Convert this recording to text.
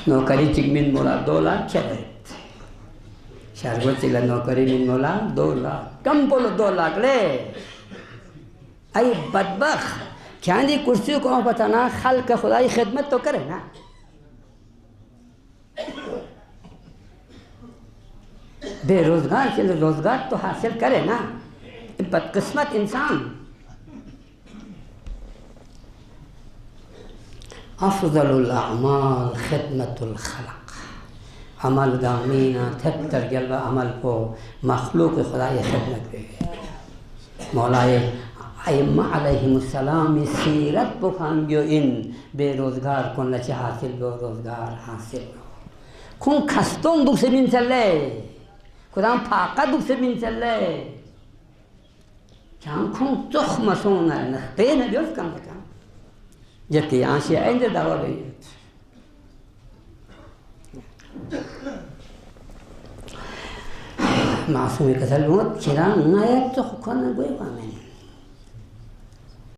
नौकरी चिकमिन मोला 2 लाख चले शरगो चिला नौकरी मिन मोला 2 लाख कम बोलो 2 लाख ले आई बदबख क्या दी कुर्सी को बताना खल का खुदाई खिदमत तो करे ना बेरोजगार के लिए रोजगार तो हासिल करे ना बदकिस्मत इंसान अफज़लुल अमाल खिदमतुल खलक अमल गामीना थत्तर जल्वा अमल को मखलूक खुदाई खिदमत पे मौलाए अइम्मा अलैहिमुस्सलाम सीरत बुखान जो इन बेरोजगार को नच हासिल बो रोजगार हासिल खून खस्तों दुख से बिन चले खुदा फाका दुख से बिन चले चां खून चुख मसोना न तेन जोस काम का जबकि यहाँ से आएंगे दावा गई मासूमी कसल बहुत चिराग नायक तो खुदा न गोए पामें